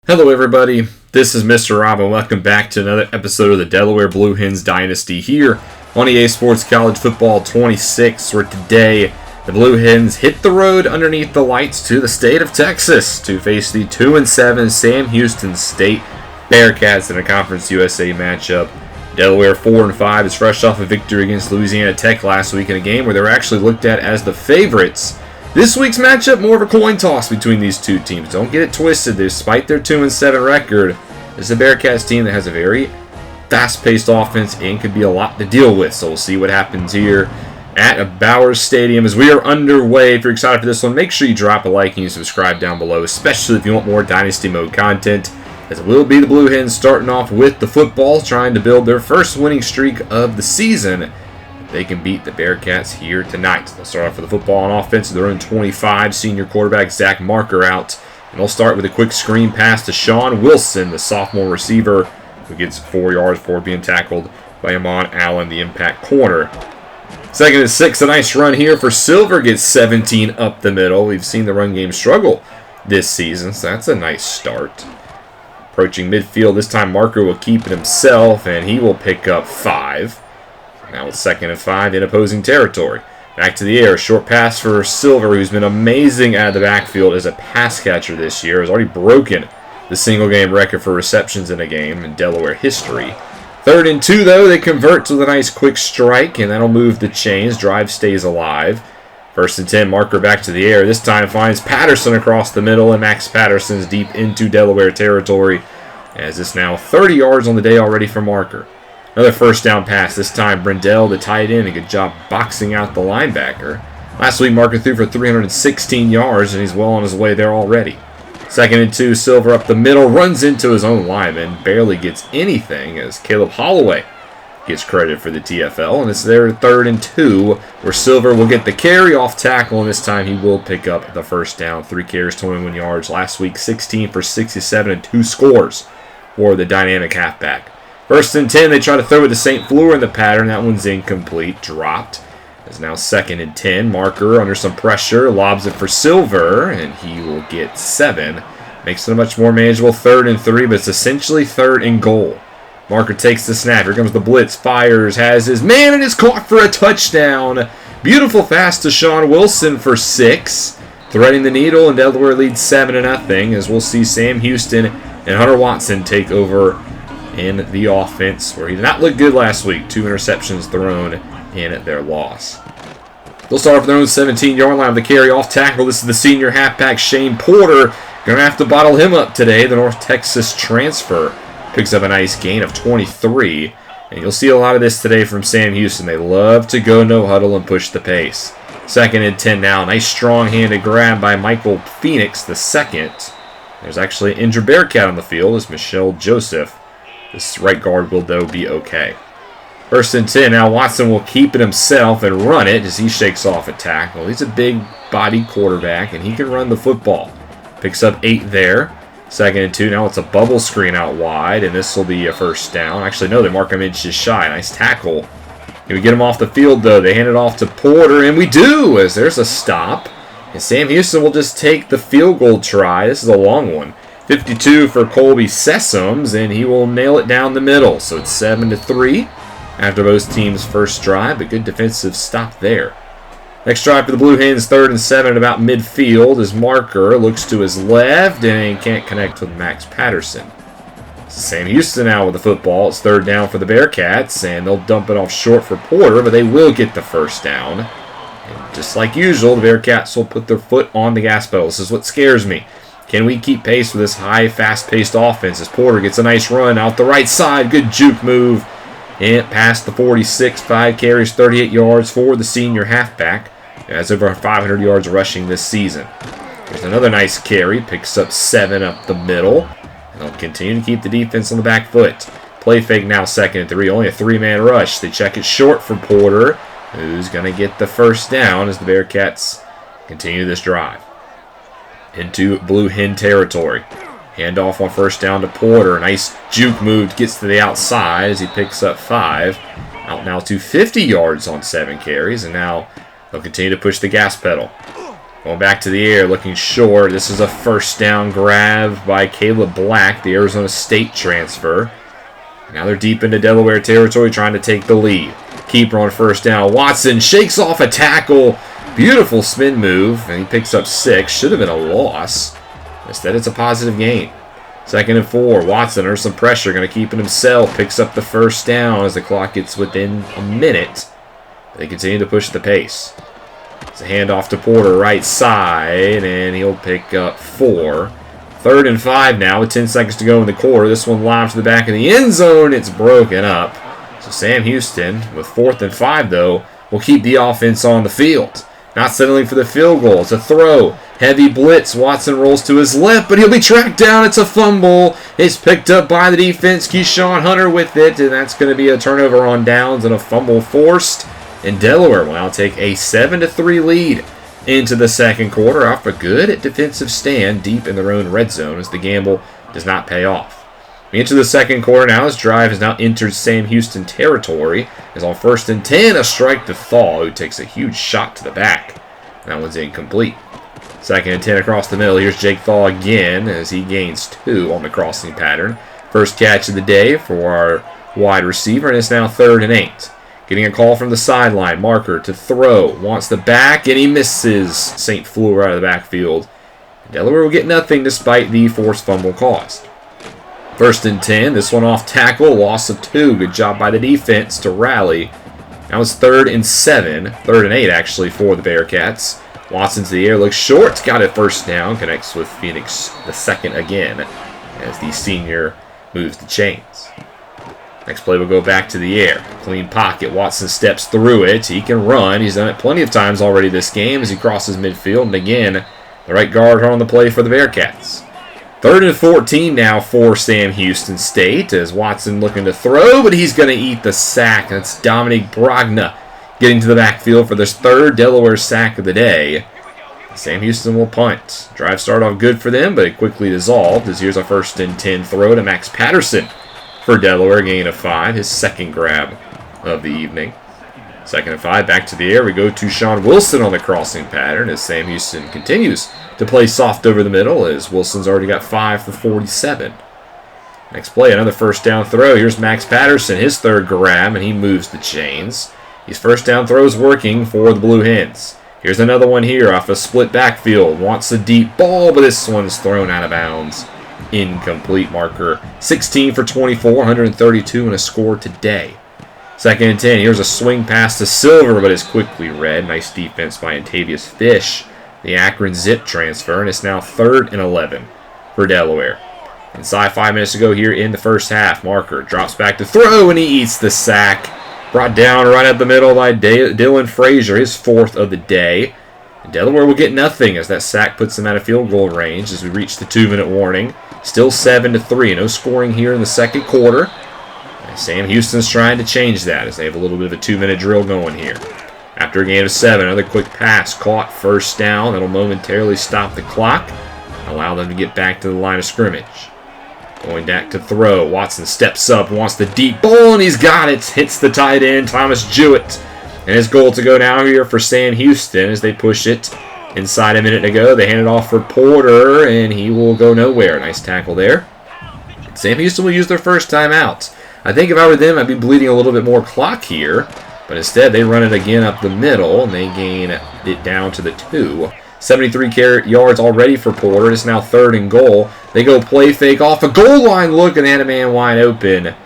Hello everybody, this is Mr. Rob and welcome back to another episode of the Delaware Blue Hens Dynasty here on EA Sports College Football 26, where today the Blue Hens hit the road underneath the lights to the state of Texas to face the 2-7 Sam Houston State Bearkats in a Conference USA matchup. Delaware 4-5 is fresh off a victory against Louisiana Tech last week in a game where they were actually looked at as the favorites. This week's matchup, more of a coin toss between these two teams. Don't get it twisted. Despite their 2-7 record, this is a Bearcats team that has a very fast-paced offense and could be a lot to deal with. So we'll see what happens here at Bowers Stadium as we are underway. If you're excited for this one, make sure you drop a like and you subscribe down below, especially if you want more Dynasty Mode content, as it will be the Blue Hens starting off with the football, trying to build their first winning streak of the season. They can beat the Bearcats here tonight. They'll start off with the football on offense. Their own 25, senior quarterback Zach Marker out. And they'll start with a quick screen pass to Sean Wilson, the sophomore receiver, who gets 4 yards before being tackled by Amon Allen, the impact corner. Second and 6, a nice run here for Silver, gets 17 up the middle. We've seen the run game struggle this season, so that's a nice start. Approaching midfield, this time Marker will keep it himself, and he will pick up 5. Now it's 2nd and 5 in opposing territory. Back to the air. Short pass for Silver, who's been amazing out of the backfield as a pass catcher this year. Has already broken the single-game record for receptions in a game in Delaware history. 3rd and 2, though. They convert to the nice quick strike, and that'll move the chains. Drive stays alive. 1st and 10, Marker back to the air. This time finds Patterson across the middle, and Max Patterson's deep into Delaware territory, as it's now 30 yards on the day already for Marker. Another first down pass, this time Brendel, the tight end, a good job boxing out the linebacker. Last week, Marker threw for 316 yards, and he's well on his way there already. 2nd and 2, Silver up the middle, runs into his own lineman, barely gets anything as Caleb Holloway gets credit for the TFL, and it's their 3rd and 2, where Silver will get the carry off tackle, and this time he will pick up the first down. 3 carries, 21 yards. Last week, 16 for 67 and 2 scores for the dynamic halfback. 1st and 10, they try to throw it to St. Fleur in the pattern. That one's incomplete. Dropped. It's now 2nd and 10. Marker under some pressure. Lobs it for Silver, and he will get 7. Makes it a much more manageable 3rd and 3, but it's essentially 3rd and goal. Marker takes the snap. Here comes the blitz. Fires. Has his man and is caught for a touchdown. Beautiful pass to Sean Wilson for 6. Threading the needle, and Delaware leads 7-0, as we'll see Sam Houston and Hunter Watson take over in the offense, where he did not look good last week. 2 interceptions thrown in their loss. They'll start off their own 17-yard line with the carry off tackle. This is the senior halfback Shane Porter. Going to have to bottle him up today. The North Texas transfer picks up a nice gain of 23. And you'll see a lot of this today from Sam Houston. They love to go no huddle and push the pace. 2nd and 10 now. Nice strong-handed grab by Michael Phoenix, the second. There's actually an injured Bearcat on the field. It's Michelle Joseph. This right guard will, though, be okay. 1st and 10. Now Watson will keep it himself and run it as he shakes off a tackle. He's a big-bodied quarterback, and he can run the football. Picks up 8 there. 2nd and 2. Now it's a bubble screen out wide, and this will be a first down. Actually, no, they mark him inches shy. Nice tackle. Can we get him off the field, though? They hand it off to Porter, and we do, as there's a stop. And Sam Houston will just take the field goal try. This is a long one. 52 for Colby Sessoms, and he will nail it down the middle. So it's 7-3 after both teams' first drive, but good defensive stop there. Next drive for the Blue Hens, 3rd and 7 at about midfield, as Marker looks to his left and can't connect with Max Patterson. Sam Houston now with the football. It's 3rd down for the Bearcats, and they'll dump it off short for Porter, but they will get the first down. And just like usual, the Bearcats will put their foot on the gas pedal. This is what scares me. Can we keep pace with this high, fast-paced offense as Porter gets a nice run out the right side? Good juke move. And past the 46, 5 carries, 38 yards for the senior halfback. He has over 500 yards rushing this season. There's another nice carry. Picks up 7 up the middle. And they'll continue to keep the defense on the back foot. Play fake now 2nd and 3. Only a 3-man rush. They check it short for Porter, who's going to get the first down as the Bearcats continue this drive into Blue Hen territory. Handoff on 1st down to Porter. Nice juke move. Gets to the outside as he picks up 5. Out now to 50 yards on 7 carries. And now they'll continue to push the gas pedal. Going back to the air, looking short. This is a first down grab by Caleb Black, the Arizona State transfer. Now they're deep into Delaware territory trying to take the lead. Keeper on first down. Watson shakes off a tackle. Beautiful spin move, and he picks up 6. Should have been a loss. Instead, it's a positive gain. 2nd and 4. Watson under some pressure, going to keep it himself. Picks up the first down as the clock gets within a minute. They continue to push the pace. It's a handoff to Porter, right side, and he'll pick up 4. 3rd and 5 now with 10 seconds to go in the quarter. This one live to the back of the end zone. It's broken up. So Sam Houston, with 4th and 5, though, will keep the offense on the field. Not settling for the field goal. It's a throw. Heavy blitz. Watson rolls to his left, but he'll be tracked down. It's a fumble. It's picked up by the defense. Keyshawn Hunter with it, and that's going to be a turnover on downs and a fumble forced. And Delaware will now take a 7-3 lead into the second quarter off a good defensive stand deep in their own red zone as the gamble does not pay off. Into the second quarter now, this drive has now entered Sam Houston territory. As on 1st and 10, a strike to Thaw, who takes a huge shot to the back. That one's incomplete. 2nd and 10 across the middle. Here's Jake Thaw again as he gains 2 on the crossing pattern. First catch of the day for our wide receiver, and it's now 3rd and 8. Getting a call from the sideline. Marker to throw. Wants the back, and he misses. St. Fleur out of the backfield. Delaware will get nothing despite the forced fumble caused. 1st and 10. This one off tackle. Loss of 2. Good job by the defense to rally. Now it's 3rd and 7. 3rd and 8, actually, for the Bearcats. Watson to the air. Looks short. Got it first down. Connects with Phoenix the second again as the senior moves the chains. Next play will go back to the air. Clean pocket. Watson steps through it. He can run. He's done it plenty of times already this game as he crosses midfield. And again, the right guard on the play for the Bearcats. 3rd and 14 now for Sam Houston State as Watson looking to throw, but he's going to eat the sack. That's Dominic Brogna getting to the backfield for this 3rd Delaware sack of the day. Sam Houston will punt. Drive started off good for them, but it quickly dissolved as here's a 1st and 10 throw to Max Patterson for Delaware, gain of 5, his 2nd grab of the evening. 2nd and 5, back to the air. We go to Sean Wilson on the crossing pattern as Sam Houston continues to play soft over the middle as Wilson's already got 5 for 47. Next play, another first down throw. Here's Max Patterson, his 3rd grab, and he moves the chains. These first down throws working for the Blue Hens. Here's another one here off a split backfield. Wants a deep ball, but this one's thrown out of bounds. Incomplete. Marker 16 for 24, 132 and a score today. 2nd and 10. Here's a swing pass to Silver, but it's quickly read. Nice defense by Antavius Fish, the Akron Zip transfer, and it's now 3rd and 11 for Delaware. Inside 5 minutes to go here in the first half. Marker drops back to throw, and he eats the sack. Brought down right at the middle by Dylan Frazier, his 4th of the day. And Delaware will get nothing as that sack puts them out of field goal range as we reach the 2-minute warning. Still 7-3. No scoring here in the second quarter. And Sam Houston's trying to change that as they have a little bit of a 2-minute drill going here. After a gain of 7, another quick pass caught, first down. That'll momentarily stop the clock, allow them to get back to the line of scrimmage. Going back to throw. Watson steps up, wants the deep ball, and he's got it. Hits the tight end, Thomas Jewett. And his goal to go now here for Sam Houston as they push it inside a minute to go. They hand it off for Porter, and he will go nowhere. Nice tackle there. Sam Houston will use their first timeout. I think if I were them, I'd be bleeding a little bit more clock here. But instead, they run it again up the middle, and they gain it down to the 2. 73 yards already for Porter. It's now 3rd and goal. They go play fake off a goal line look, and they had a man wide open.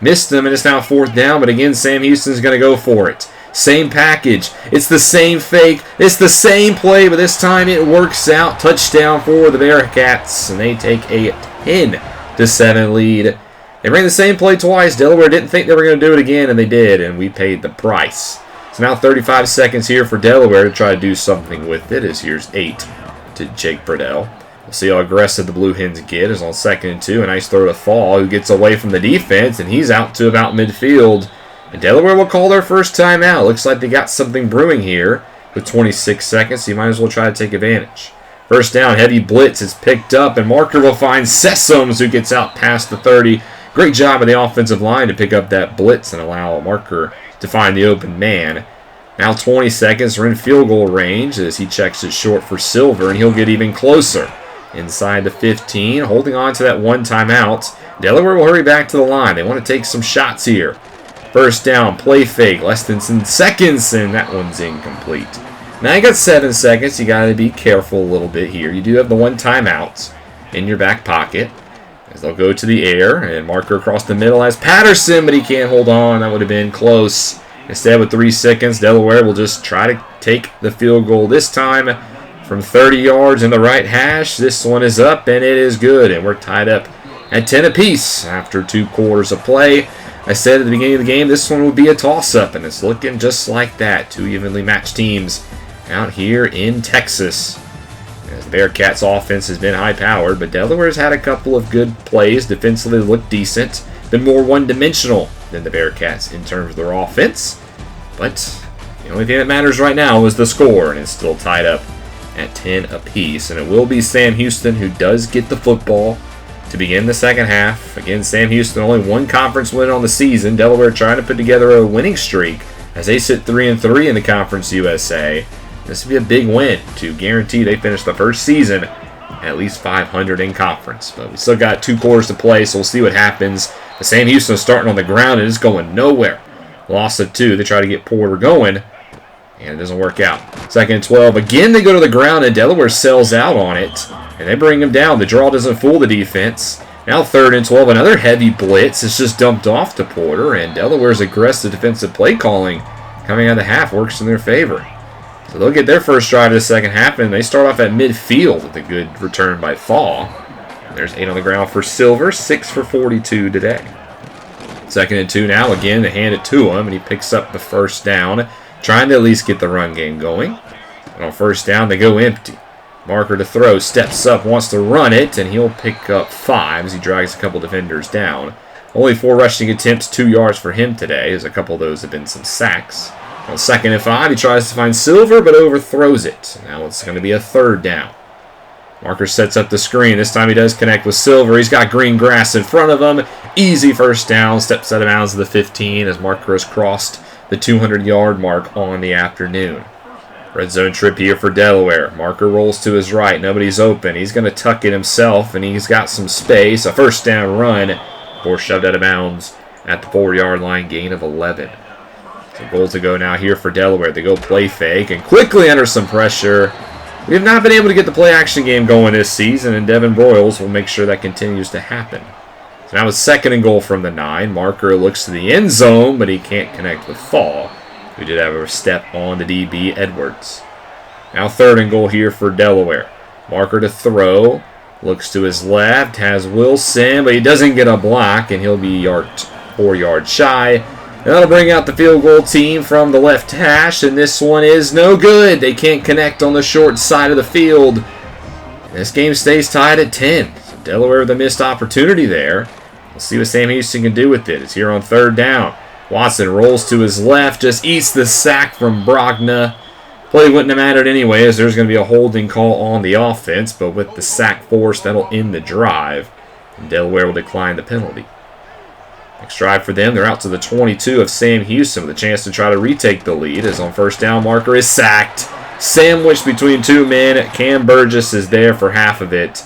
Missed them, and it's now 4th down. But again, Sam Houston's going to go for it. Same package. It's the same fake. It's the same play, but this time it works out. Touchdown for the Bearcats, and they take a 10-7 lead. They ran the same play twice. Delaware didn't think they were going to do it again, and they did, and we paid the price. So now 35 seconds here for Delaware to try to do something with it, as here's 8 to Jake Burdell. We'll see how aggressive the Blue Hens get. Is on 2nd and 2. A nice throw to Fall, who gets away from the defense, and he's out to about midfield. And Delaware will call their first timeout. Looks like they got something brewing here with 26 seconds, so you might as well try to take advantage. First down, heavy blitz is picked up, and Marker will find Sessoms, who gets out past the 30. Great job of the offensive line to pick up that blitz and allow Marker to find the open man. Now 20 seconds. We're in field goal range as he checks it short for Silver, and he'll get even closer. Inside the 15, holding on to that one timeout. Delaware will hurry back to the line. They want to take some shots here. First down, play fake, less than 10 seconds, and that one's incomplete. Now you got 7 seconds. You got to be careful a little bit here. You do have the one timeout in your back pocket. As they'll go to the air, and marker across the middle has Patterson, but he can't hold on. That would have been close. Instead, with 3 seconds, Delaware will just try to take the field goal this time from 30 yards in the right hash. This one is up, and it is good, and we're tied up at 10 apiece after 2 quarters of play. I said at the beginning of the game this one would be a toss-up, and it's looking just like that. 2 evenly matched teams out here in Texas. As the Bearkats' offense has been high-powered, but Delaware's had a couple of good plays. Defensively looked decent. Been more one-dimensional than the Bearkats in terms of their offense. But the only thing that matters right now is the score, and it's still tied up at 10 apiece. And it will be Sam Houston who does get the football to begin the second half. Again, Sam Houston only 1 conference win on the season. Delaware trying to put together a winning streak as they sit 3-3 in the Conference USA. This would be a big win to guarantee they finish the first season at least 500 in conference. But we still got 2 quarters to play, so we'll see what happens. But Sam Houston is starting on the ground and it's going nowhere. Loss of 2. They try to get Porter going, and it doesn't work out. 2nd and 12. Again, they go to the ground, and Delaware sells out on it. And they bring him down. The draw doesn't fool the defense. Now 3rd and 12. Another heavy blitz. It's just dumped off to Porter, and Delaware's aggressive defensive play calling coming out of the half works in their favor. So they'll get their first drive of the second half, and they start off at midfield with a good return by Thaw. There's 8 on the ground for Silver, 6 for 42 today. 2nd and 2 now. Again, they hand it to him, and he picks up the first down, trying to at least get the run game going. And on first down, they go empty. Marker to throw, steps up, wants to run it, and he'll pick up 5 as he drags a couple defenders down. Only 4 rushing attempts, 2 yards for him today, as a couple of those have been some sacks. On 2nd and 5, he tries to find Silver, but overthrows it. Now it's going to be a 3rd down. Marker sets up the screen. This time he does connect with Silver. He's got green grass in front of him. Easy first down. Steps out of bounds to the 15 as Marker has crossed the 200-yard mark on the afternoon. Red zone trip here for Delaware. Marker rolls to his right. Nobody's open. He's going to tuck it himself, and he's got some space. A first down run. Before shoved out of bounds at the 4-yard line. Gain of 11. So goal to go now here for Delaware. They go play fake and quickly under some pressure. We have not been able to get the play-action game going this season, and Devin Broyles will make sure that continues to happen. So now it's 2nd and goal from the 9. Marker looks to the end zone, but he can't connect with Thaw. We did have a step on the DB, Edwards. Now 3rd and goal here for Delaware. Marker to throw. Looks to his left, has Wilson, but he doesn't get a block, and he'll be 4 yards shy. And that'll bring out the field goal team from the left hash, and this one is no good. They can't connect on the short side of the field. This game stays tied at 10. So Delaware with a missed opportunity there. We'll see what Sam Houston can do with it. It's here on 3rd down. Watson rolls to his left, just eats the sack from Brogna. Play wouldn't have mattered anyway, as there's going to be a holding call on the offense, but with the sack force, that'll end the drive. And Delaware will decline the penalty. Next drive for them, they're out to the 22 of Sam Houston with a chance to try to retake the lead, as on first down, Marker is sacked. Sandwiched between 2 men. Cam Burgess is there for half of it.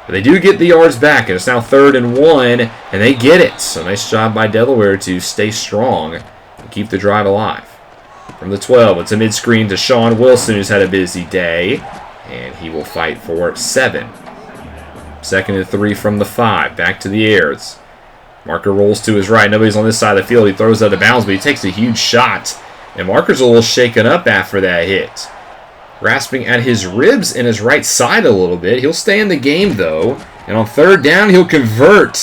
But they do get the yards back, and it's now 3rd and 1, and they get it. So nice job by Delaware to stay strong and keep the drive alive. From the 12, it's a mid-screen to Sean Wilson, who's had a busy day, and he will fight for 7. 2nd and 3 from the 5, back to the air. Marker rolls to his right. Nobody's on this side of the field. He throws out of bounds, but he takes a huge shot, and Marker's a little shaken up after that hit. Grasping at his ribs and his right side a little bit. He'll stay in the game, though. And on 3rd down, he'll convert.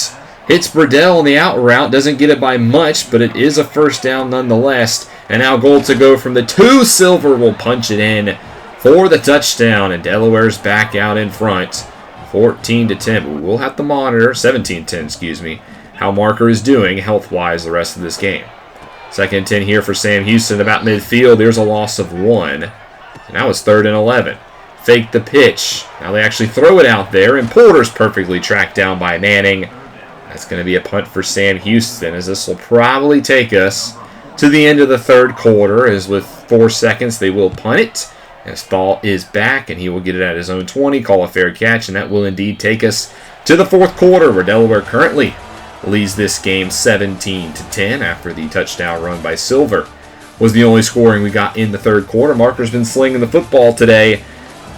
Hits Burdell on the out route. Doesn't get it by much, but it is a first down nonetheless. And now goal to go from the 2. Silver will punch it in for the touchdown. And Delaware's back out in front. 14-10. But we'll have to monitor. 17-10, excuse me. How Marker is doing health-wise the rest of this game. 2nd and 10 here for Sam Houston. About midfield, there's a loss of 1. Now it's 3rd and 11. Fake the pitch. Now they actually throw it out there, and Porter's perfectly tracked down by Manning. That's going to be a punt for Sam Houston, as this will probably take us to the end of the third quarter, as with 4 seconds they will punt it. As Thal is back, and he will get it at his own 20, call a fair catch, and that will indeed take us to the fourth quarter, where Delaware currently leads this game 17-10 after the touchdown run by Silver was the only scoring we got in the third quarter. Marker's been slinging the football today.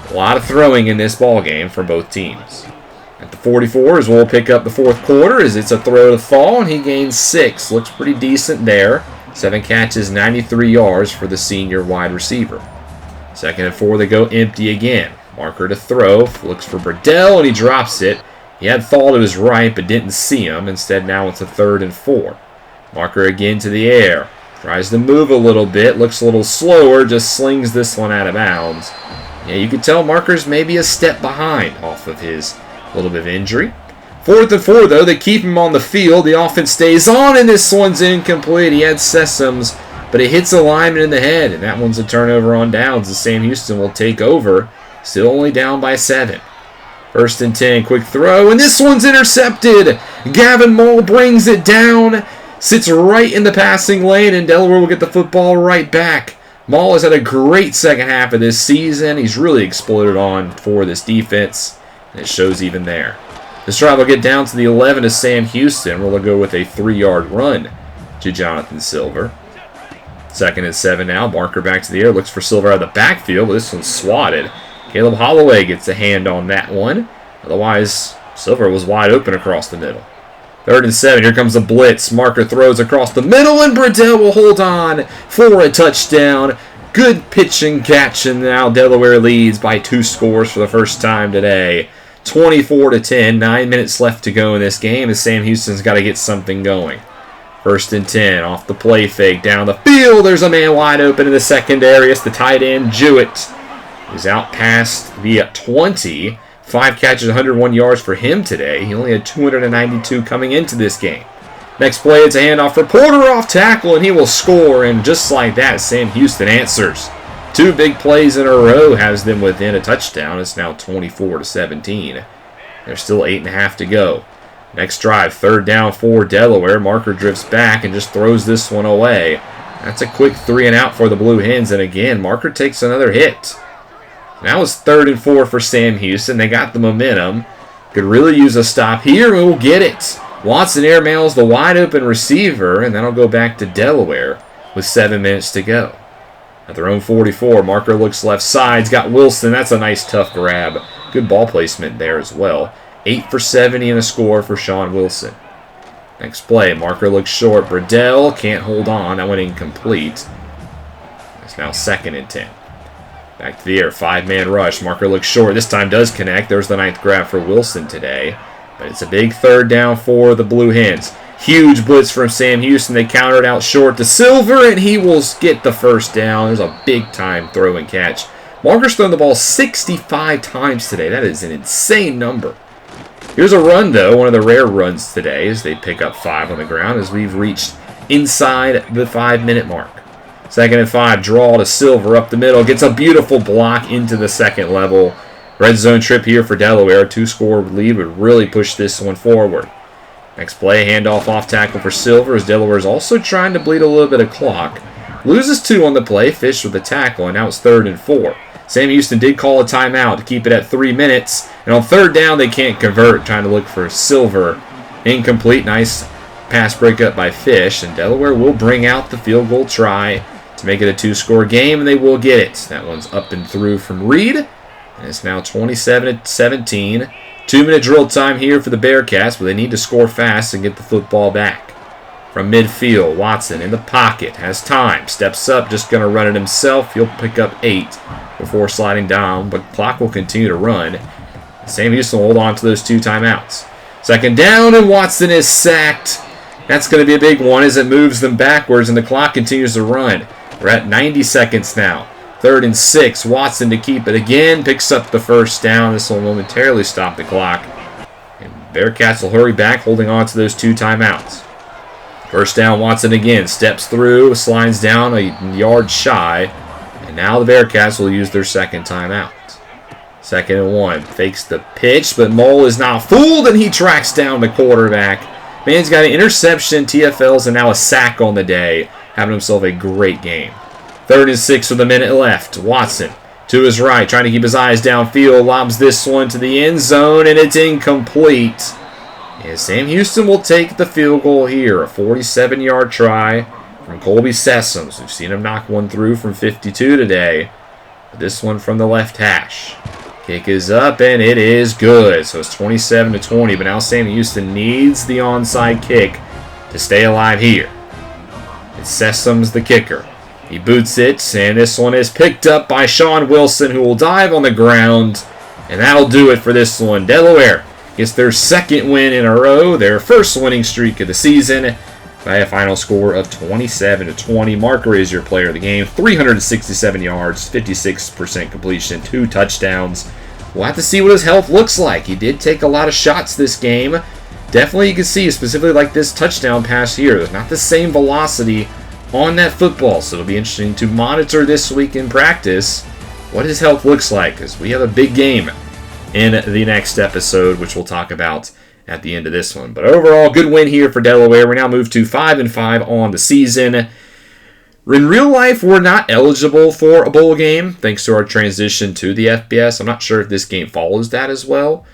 A lot of throwing in this ball game for both teams. At the 44, as we'll pick up the fourth quarter, as it's a throw to Thal, and he gains 6. Looks pretty decent there. 7 catches, 93 yards for the senior wide receiver. 2nd and 4, they go empty again. Marker to throw, looks for Burdell, and he drops it. He had Thal to his right, but didn't see him. Instead, now it's a 3rd and 4. Marker again to the air. Tries to move a little bit, looks a little slower, just slings this one out of bounds. Yeah, you can tell Marker's maybe a step behind off of his little bit of injury. 4th and 4, though, they keep him on the field. The offense stays on, and this one's incomplete. He had Sessoms, but it hits a lineman in the head, and that one's a turnover on downs, as Sam Houston will take over. Still only down by 7. 1st and 10, quick throw, and this one's intercepted. Gavin Mull brings it down. Sits right in the passing lane, and Delaware will get the football right back. Mull has had a great second half of this season. He's really exploded on for this defense, and it shows even there. This drive will get down to the 11 to Sam Houston. We'll go with a 3-yard run to Jonathan Silver. 2nd and 7 now. Marker back to the air. Looks for Silver out of the backfield, but this one's swatted. Caleb Holloway gets a hand on that one. Otherwise, Silver was wide open across the middle. 3rd and 7, here comes the blitz. Marker throws across the middle, and Burdell will hold on for a touchdown. Good pitch and catch, and now Delaware leads by 2 scores for the first time today. 24-10, 9 minutes left to go in this game, as Sam Houston's got to get something going. 1st and 10, off the play fake, down the field. There's a man wide open in the secondary. It's the tight end, Jewett. He's out past the 20. 5 catches, 101 yards for him today. He only had 292 coming into this game. Next play, it's a handoff for Porter off tackle, and he will score. And just like that, Sam Houston answers. 2 big plays in a row has them within a touchdown. It's now 24-17. There's still 8.5 to go. Next drive, 3rd down for Delaware. Marker drifts back and just throws this one away. That's a quick 3 and out for the Blue Hens. And again, Marker takes another hit. Now it's 3rd and 4 for Sam Houston. They got the momentum. Could really use a stop here, and we'll get it. Watson airmails the wide open receiver, and that'll go back to Delaware with 7 minutes to go. At their own 44, Marker looks left side. He's got Wilson. That's a nice, tough grab. Good ball placement there as well. 8 for 70 and a score for Sean Wilson. Next play, Marker looks short. Burdell can't hold on. That went incomplete. It's now 2nd and 10. Back to the air, 5-man rush. Marker looks short. This time does connect. There's the 9th grab for Wilson today. But it's a big 3rd down for the Blue Hens. Huge blitz from Sam Houston. They countered out short to Silver, and he will get the 1st down. There's a big-time throw and catch. Marker's thrown the ball 65 times today. That is an insane number. Here's a run, though. One of the rare runs today as they pick up 5 on the ground as we've reached inside the 5-minute mark. 2nd and 5, draw to Silver up the middle. Gets a beautiful block into the 2nd level. Red zone trip here for Delaware. 2-score lead would really push this one forward. Next play, handoff off tackle for Silver as Delaware is also trying to bleed a little bit of clock. Loses 2 on the play, Fish with the tackle, and now it's 3rd and 4. Sam Houston did call a timeout to keep it at 3 minutes. And on 3rd down, they can't convert, trying to look for Silver. Incomplete, nice pass breakup by Fish. And Delaware will bring out the field goal try to make it a 2-score game, and they will get it. That one's up and through from Reed. And it's now 27-17. 2-minute drill time here for the Bearcats, but they need to score fast and get the football back. From midfield, Watson in the pocket, has time, steps up, just going to run it himself. He'll pick up 8 before sliding down, but clock will continue to run. Sam Houston will hold on to those 2 timeouts. 2nd down, and Watson is sacked. That's going to be a big one as it moves them backwards, and the clock continues to run. We're at 90 seconds now. 3rd and 6, Watson to keep it again, picks up the 1st down. This will momentarily stop the clock. And Bearcats will hurry back, holding on to those 2 timeouts. 1st down, Watson again, steps through, slides down a yard shy, and now the Bearcats will use their 2nd timeout. 2nd and 1, fakes the pitch, but Mull is not fooled, and he tracks down the quarterback. Man's got an interception, TFLs, and now a sack on the day. having himself a great game. 3rd and 6 with a minute left. Watson to his right, trying to keep his eyes downfield, lobs this one to the end zone, and it's incomplete. And Sam Houston will take the field goal here. A 47-yard try from Colby Sessoms. We've seen him knock one through from 52 today. But this one from the left hash. Kick is up, and it is good. So it's 27-20, but now Sam Houston needs the onside kick to stay alive here. It's Sessoms, the kicker. He boots it, and this one is picked up by Sean Wilson, who will dive on the ground. And that'll do it for this one. Delaware gets their 2nd win in a row, their 1st winning streak of the season, by a final score of 27-20. Marker is your player of the game. 367 yards, 56% completion, 2 touchdowns. We'll have to see what his health looks like. He did take a lot of shots this game. Definitely you can see, specifically like this touchdown pass here, there's not the same velocity on that football. So it'll be interesting to monitor this week in practice what his health looks like, because we have a big game in the next episode, which we'll talk about at the end of this one. But overall, good win here for Delaware. We now move to 5-5 on the season. In real life, we're not eligible for a bowl game, thanks to our transition to the FBS. I'm not sure if this game follows that as well.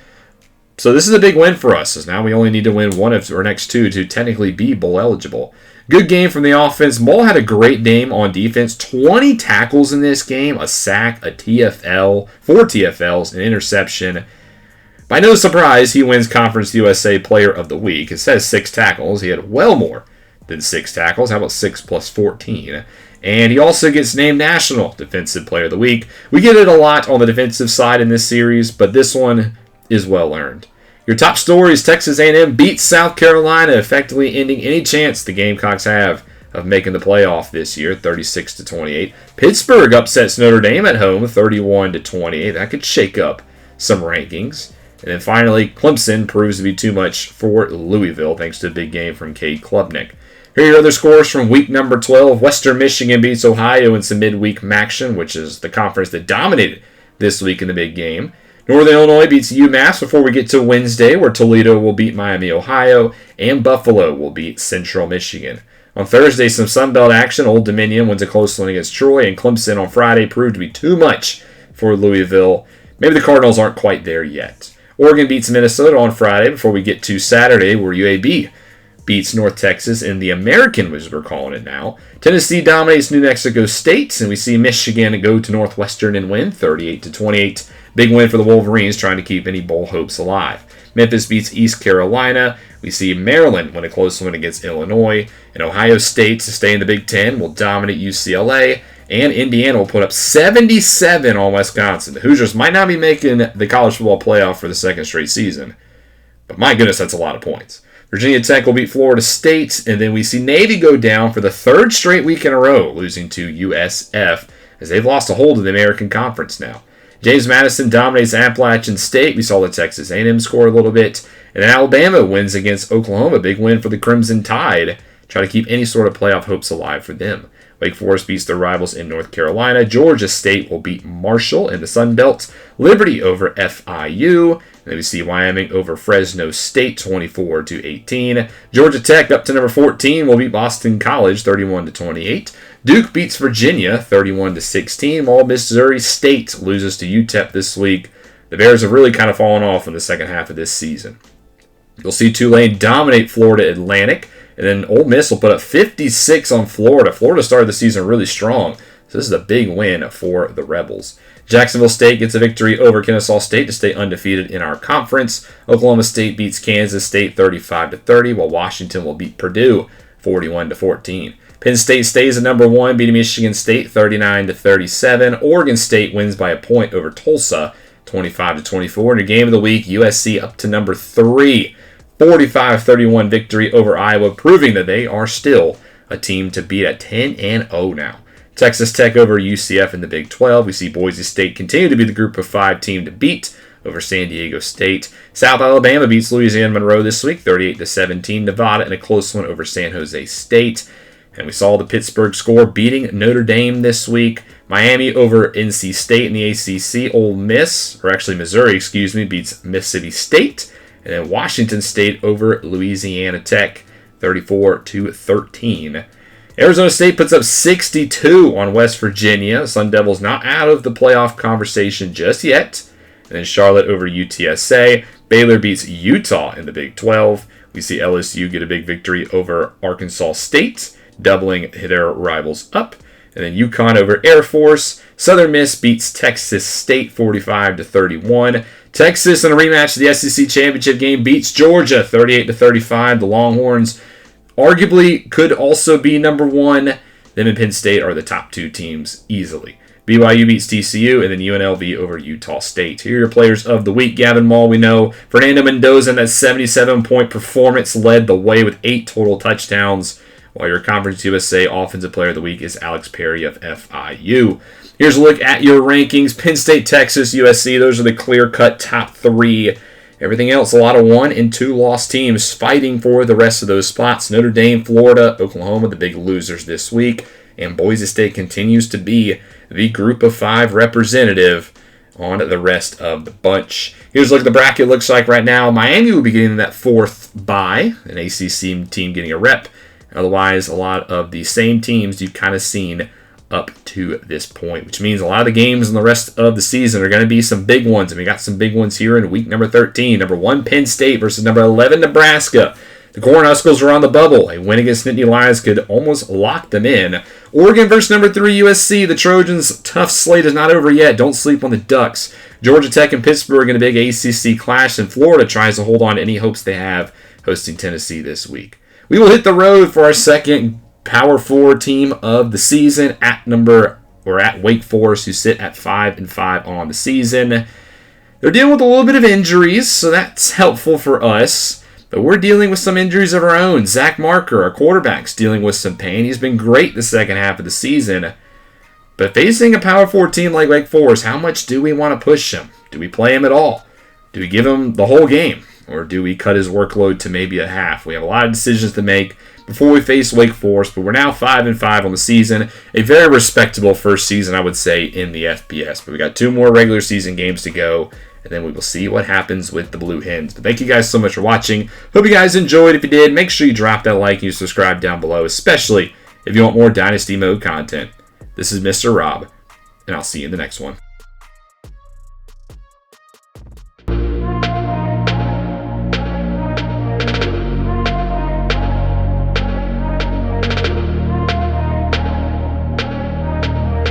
So this is a big win for us, as now we only need to win one of our next 2 to technically be bowl eligible. Good game from the offense. Mull had a great game on defense. 20 tackles in this game, a sack, a TFL, 4 TFLs, an interception. By no surprise, he wins Conference USA Player of the Week. It says 6 tackles. He had well more than 6 tackles. How about 6 plus 14? And he also gets named National Defensive Player of the Week. We get it a lot on the defensive side in this series, but this one is well earned. Your top stories: Texas A&M beats South Carolina, effectively ending any chance the Gamecocks have of making the playoff this year, 36-28. Pittsburgh upsets Notre Dame at home, 31-28. That could shake up some rankings. And then finally, Clemson proves to be too much for Louisville, thanks to a big game from Cade Klubnik. Here are your other scores from week number 12. Western Michigan beats Ohio in some midweek action, which is the conference that dominated this week in the big game. Northern Illinois beats UMass before we get to Wednesday, where Toledo will beat Miami, Ohio, and Buffalo will beat Central Michigan. On Thursday, some Sun Belt action. Old Dominion wins a close one against Troy, and Clemson on Friday proved to be too much for Louisville. Maybe the Cardinals aren't quite there yet. Oregon beats Minnesota on Friday before we get to Saturday, where UAB beats North Texas in the American, which we're calling it now. Tennessee dominates New Mexico State, and we see Michigan go to Northwestern and win 38-28. Big win for the Wolverines, trying to keep any bowl hopes alive. Memphis beats East Carolina. We see Maryland win a close one against Illinois. And Ohio State, to stay in the Big Ten, will dominate UCLA. And Indiana will put up 77 on Wisconsin. The Hoosiers might not be making the college football playoff for the 2nd straight season, but my goodness, that's a lot of points. Virginia Tech will beat Florida State, and then we see Navy go down for the 3rd straight week in a row, losing to USF, as they've lost a hold of the American Conference now. James Madison dominates Appalachian State. We saw the Texas A&M score a little bit. And then Alabama wins against Oklahoma. Big win for the Crimson Tide. Try to keep any sort of playoff hopes alive for them. Wake Forest beats their rivals in North Carolina. Georgia State will beat Marshall in the Sun Belt. Liberty over FIU. And then we see Wyoming over Fresno State, 24-18. Georgia Tech up to number 14 will beat Boston College, 31-28. Duke beats Virginia, 31-16. While Missouri State loses to UTEP this week. The Bears have really kind of fallen off in the second half of this season. You'll see Tulane dominate Florida Atlantic. And then Ole Miss will put up 56 on Florida. Florida started the season really strong. So this is a big win for the Rebels. Jacksonville State gets a victory over Kennesaw State to stay undefeated in our conference. Oklahoma State beats Kansas State 35-30, while Washington will beat Purdue 41-14. Penn State stays at number 1, beating Michigan State 39-37. Oregon State wins by a point over Tulsa 25-24. In your game of the week, USC up to number 3. 45-31 victory over Iowa, proving that they are still a team to beat at 10-0 now. Texas Tech over UCF in the Big 12. We see Boise State continue to be the group of 5 team to beat over San Diego State. South Alabama beats Louisiana Monroe this week, 38-17. Nevada in a close one over San Jose State. And we saw the Pittsburgh score beating Notre Dame this week. Miami over NC State in the ACC. Missouri, beats Mississippi State. And then Washington State over Louisiana Tech, 34-13. Arizona State puts up 62 on West Virginia. Sun Devils not out of the playoff conversation just yet. And then Charlotte over UTSA. Baylor beats Utah in the Big 12. We see LSU get a big victory over Arkansas State, doubling their rivals up. And then UConn over Air Force. Southern Miss beats Texas State 45-31. Texas in a rematch of the SEC championship game beats Georgia 38-35. The Longhorns arguably could also be number one. Them and Penn State are the top two teams easily. BYU beats TCU, and then UNLV over Utah State. Here are your players of the week. Gavin Maul, we know. Fernando Mendoza in that 77-point performance led the way with 8 total touchdowns, while your Conference USA Offensive Player of the Week is Alex Perry of FIU. Here's a look at your rankings. Penn State, Texas, USC, those are the clear-cut top 3. Everything else, a lot of 1 and 2 loss teams fighting for the rest of those spots. Notre Dame, Florida, Oklahoma, the big losers this week. And Boise State continues to be the group of 5 representative on the rest of the bunch. Here's what the bracket looks like right now. Miami will be getting that 4th bye, an ACC team getting a rep. Otherwise, a lot of the same teams you've kind of seen up to this point, which means a lot of the games in the rest of the season are going to be some big ones, and we got some big ones here in week number 13. Number 1, Penn State versus number 11, Nebraska. The Cornhuskers are on the bubble. A win against Nittany Lions could almost lock them in. Oregon versus number 3, USC. The Trojans' tough slate is not over yet. Don't sleep on the Ducks. Georgia Tech and Pittsburgh in a big ACC clash, and Florida tries to hold on to any hopes they have hosting Tennessee this week. We will hit the road for our second Power 4 team of the season at Wake Forest, who sit at 5-5 on the season. They're dealing with a little bit of injuries, so that's helpful for us. But we're dealing with some injuries of our own. Zach Marker, our quarterback's dealing with some pain. He's been great the second half of the season. But facing a Power 4 team like Wake Forest, how much do we want to push him? Do we play him at all? Do we give him the whole game? Or do we cut his workload to maybe a half? We have a lot of decisions to make before we face Wake Forest, but we're now 5-5 on the season. A very respectable first season, I would say, in the FBS. But we got 2 more regular season games to go, and then we will see what happens with the Blue Hens. But thank you guys so much for watching. Hope you guys enjoyed. If you did, make sure you drop that like and you subscribe down below, especially if you want more Dynasty Mode content. This is Mr. Rob, and I'll see you in the next one.